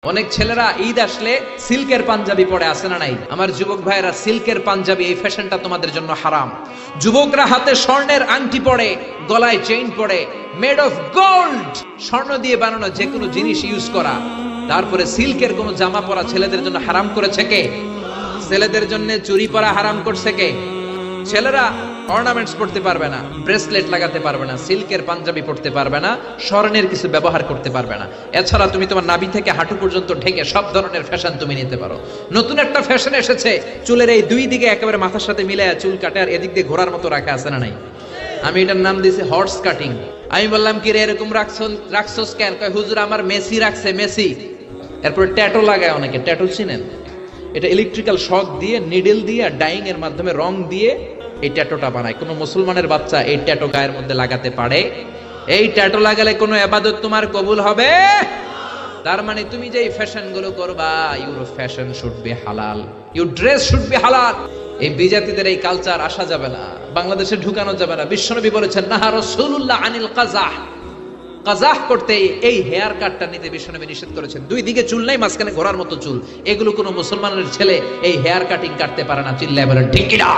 অনেক ছেলেরা ঈদ আসলে সিল্কের পাঞ্জাবি পরে আসে না নাই? আমার যুবক ভাইয়েরা, সিল্কের পাঞ্জাবি এই ফ্যাশনটা তোমাদের জন্য হারাম। যুবকরা হাতে স্বর্ণের আংটি পরে, গলায় চেইন পরে, মেড অফ গোল্ড, স্বর্ণ দিয়ে বানানো যে কোনো জিনিস ইউজ করা, তারপরে সিল্কের কোনো জামা পরা ছেলেদের জন্য হারাম করেছে কে? ছেলেদের জন্য চুরি পরা হারাম করছে কে? ছেলেরা অর্নামেন্টস পড়তে পারবে না, ব্রেসলেট লাগাতে পারবে না, সিল্কের পাঞ্জাবি পড়তে পারবে না, স্বর্ণের কিছু ব্যবহার করতে পারবে না। এছাড়া তুমি তোমার নাভি থেকে হাঁটু পর্যন্ত ঢেকে সব ধরনের ফ্যাশন তুমি নিতে পারো। নতুন একটা ফ্যাশন এসেছে, চুলের এই দুই দিকে একেবারে মাথার সাথে মিলায়া চুল কাটে আর এদিক দিয়ে ঘোড়ার মতো রাখা আছে না নাই? আমি এটার নাম দিয়েছি হর্স কাটিং। আমি বললাম কি রে এরকম রাখছস কেন? কয় হুজুর আমার মেসি রাখছে, মেসি। এরপর ট্যাটু লাগায় অনেকে, ট্যাটু চিনেন? এটা ইলেকট্রিক্যাল শক দিয়ে, নিডল দিয়ে, ডাইং এর মাধ্যমে রং দিয়ে এই ট্যাটুটা বানায়। কোন মুসলমানের বাচ্চা এই ট্যাটু গায়ের মধ্যে লাগাতে পারে? এই ট্যাটু লাগালে কোনো ইবাদত তোমার কবুল হবে? তার মানে তুমি যে ফ্যাশন গুলো করবা, ইউর ফ্যাশন শুড বি হালাল, ইউর ড্রেস শুড বি হালাল। এই বিজাতিদের এই কালচার আসা যাবে না, বাংলাদেশে ঢুকানো যাবে না। বিশ্বনবী বলেছেন নাহা রাসূলুল্লাহ আনিল কাযাহ, কাযাহ করতে, এই হেয়ার কাটটা নিতে বিশ্বনবী নিষেধ করেছেন। দুই দিকে চুল নাই, মাঝখানে ঘোড়ার মতো চুল, এগুলো কোনো মুসলমানের ছেলে এই হেয়ার কাটিং কাটতে পারে না। চিল্লায় বলেন ঠিক কি না?